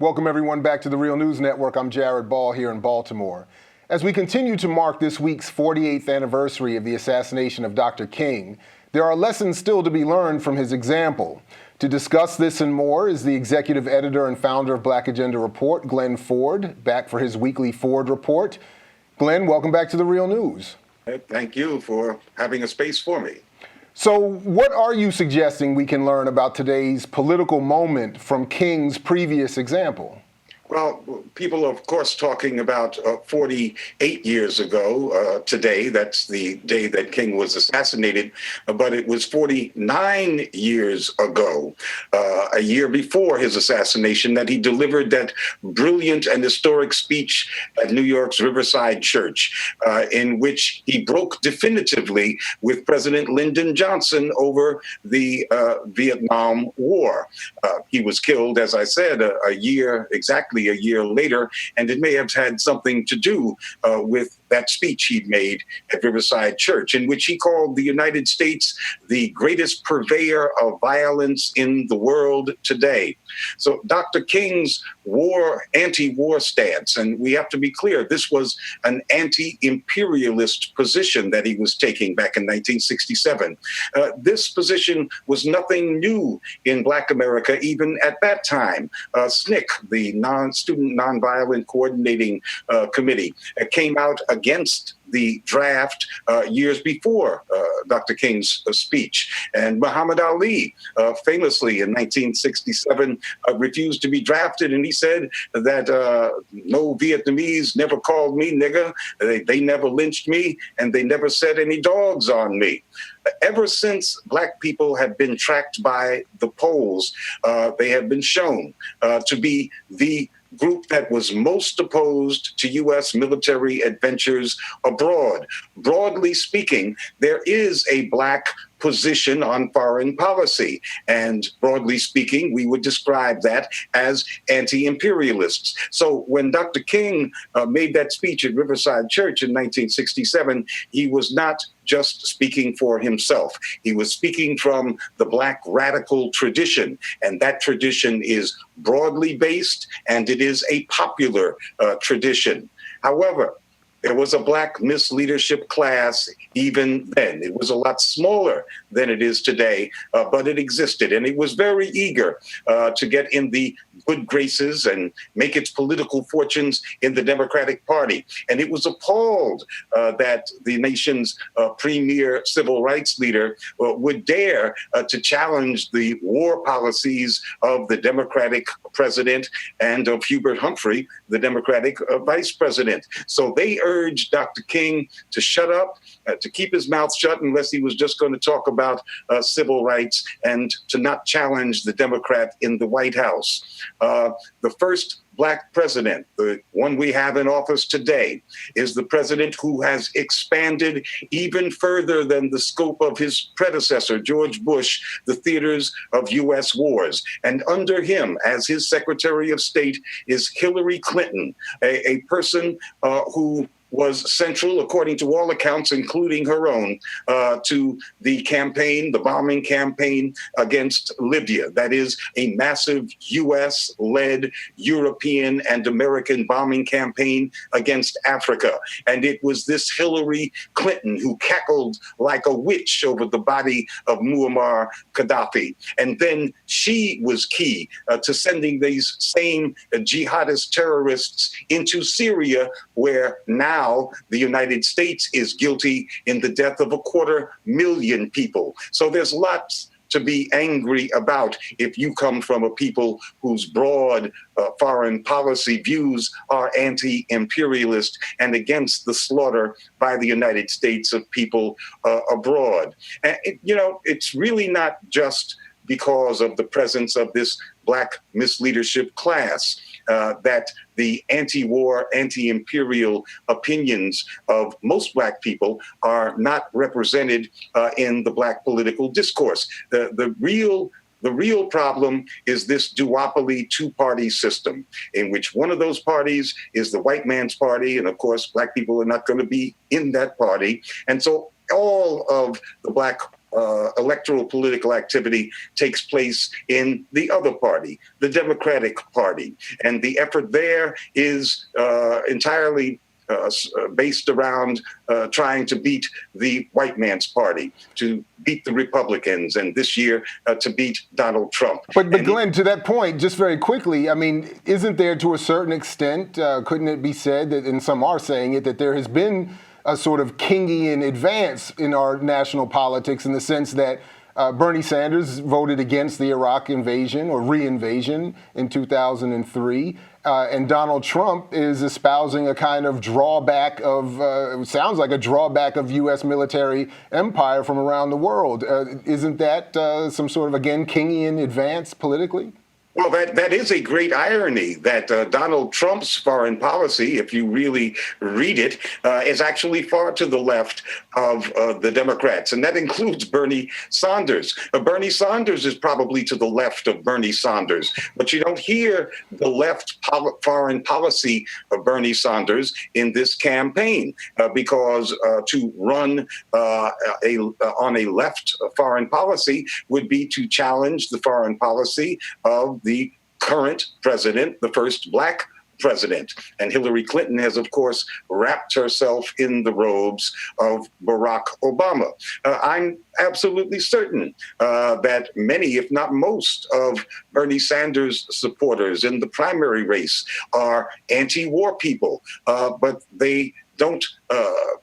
Welcome everyone back to the Real News Network. I'm Jared Ball here in Baltimore. As we continue to mark this week's 48th anniversary of the assassination of Dr. King, there are lessons still to be learned from his example. To discuss this and more is the executive editor and founder of Black Agenda Report, Glen Ford, back for his weekly Ford Report. Glen, welcome back to the Real News. Thank you for having a space for me. So what are you suggesting we can learn about today's political moment from King's previous example? Well, people are, of course, talking about 48 years ago today. That's the day that King was assassinated. But it was 49 years ago, a year before his assassination, that he delivered that brilliant and historic speech at New York's Riverside Church, in which he broke definitively with President Lyndon Johnson over the Vietnam War. He was killed, as I said, exactly a year later, and it may have had something to do with that speech he made at Riverside Church, in which he called the United States the greatest purveyor of violence in the world today. So Dr. King's anti-war stance, and we have to be clear, this was an anti-imperialist position that he was taking back in 1967. This position was nothing new in Black America, even at that time. SNCC, the Student Nonviolent Coordinating Committee, came out against the draft years before Dr. King's speech. And Muhammad Ali famously in 1967 refused to be drafted. And he said that no Vietnamese never called me nigger, they never lynched me, and they never set any dogs on me. Ever since Black people have been tracked by the polls, they have been shown to be the group that was most opposed to U.S. military adventures abroad. Broadly speaking, there is a Black position on foreign policy. And broadly speaking, we would describe that as anti-imperialists. So when Dr. King made that speech at Riverside Church in 1967, he was not just speaking for himself. He was speaking from the Black radical tradition. And that tradition is broadly based, and it is a popular tradition. However, there was a Black misleadership class even then. It was a lot smaller than it is today, but it existed. And it was very eager to get in the good graces and make its political fortunes in the Democratic Party. And it was appalled that the nation's premier civil rights leader would dare to challenge the war policies of the Democratic president and of Hubert Humphrey, the Democratic vice president. So they urged Dr. King to shut up, to keep his mouth shut unless he was just going to talk about civil rights, and to not challenge the Democrat in the White House. The first Black president, the one we have in office today, is the president who has expanded even further than the scope of his predecessor, George Bush, the theaters of U.S. wars. And under him, as his Secretary of State, is Hillary Clinton, a person who was central, according to all accounts, including her own, to the campaign, the bombing campaign against Libya. That is a massive U.S.-led European and American bombing campaign against Africa. And it was this Hillary Clinton who cackled like a witch over the body of Muammar Gaddafi. And then she was key to sending these same jihadist terrorists into Syria, where now the United States is guilty in the death of 250,000 people. So there's lots to be angry about if you come from a people whose broad foreign policy views are anti-imperialist and against the slaughter by the United States of people abroad. And, it's really not just because of the presence of this Black misleadership class that the anti-war, anti-imperial opinions of most Black people are not represented in the Black political discourse. The real problem is this duopoly two-party system, in which one of those parties is the white man's party, and of course, Black people are not going to be in that party. And so all of the Black electoral political activity takes place in the other party, the Democratic Party. And the effort there is entirely based around trying to beat the white man's party, to beat the Republicans, and this year to beat Donald Trump. But Glenn, to that point, just very quickly, I mean, isn't there to a certain extent, couldn't it be said that, and some are saying it, that there has been a sort of Kingian advance in our national politics in the sense that Bernie Sanders voted against the Iraq invasion or re-invasion in 2003. And Donald Trump is espousing a kind of drawback of, it sounds like a drawback of U.S. military empire from around the world. Isn't that some sort of, again, Kingian advance politically? Well, that is a great irony that Donald Trump's foreign policy, if you really read it, is actually far to the left of the Democrats. And that includes Bernie Sanders. Bernie Sanders is probably to the left of Bernie Sanders. But you don't hear the left foreign policy of Bernie Sanders in this campaign because to run on a left foreign policy would be to challenge the foreign policy of the current president, the first black president. And Hillary Clinton has, of course, wrapped herself in the robes of Barack Obama. I'm absolutely certain that many, if not most, of Bernie Sanders' supporters in the primary race are anti-war people, but they don't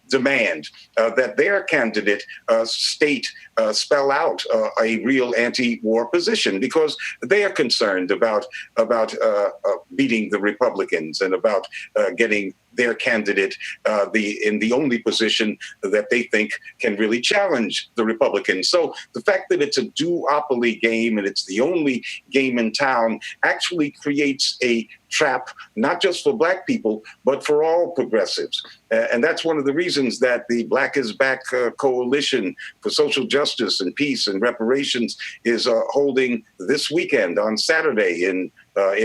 demand that their candidate spell out a real anti-war position, because they are concerned about beating the Republicans and about getting their candidate in the only position that they think can really challenge the Republicans. So the fact that it's a duopoly game and it's the only game in town actually creates a trap, not just for black people, but for all progressives. And that's one of the reasons that the Black is Back Coalition for Social Justice and Peace and Reparations is holding this weekend on Saturday in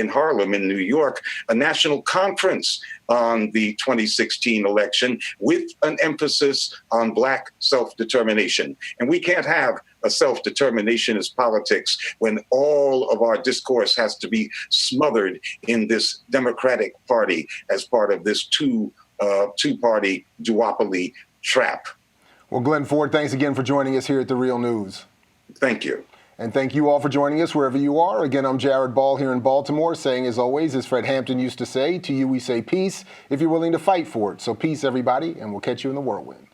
Harlem, in New York, a national conference on the 2016 election with an emphasis on Black self-determination. And we can't have a self-determinationist politics when all of our discourse has to be smothered in this Democratic Party as part of this two-party duopoly trap. Well, Glen Ford, thanks again for joining us here at The Real News. Thank you. And thank you all for joining us wherever you are. Again, I'm Jared Ball here in Baltimore, saying, as always, as Fred Hampton used to say, to you we say peace if you're willing to fight for it. So peace, everybody, and we'll catch you in the whirlwind.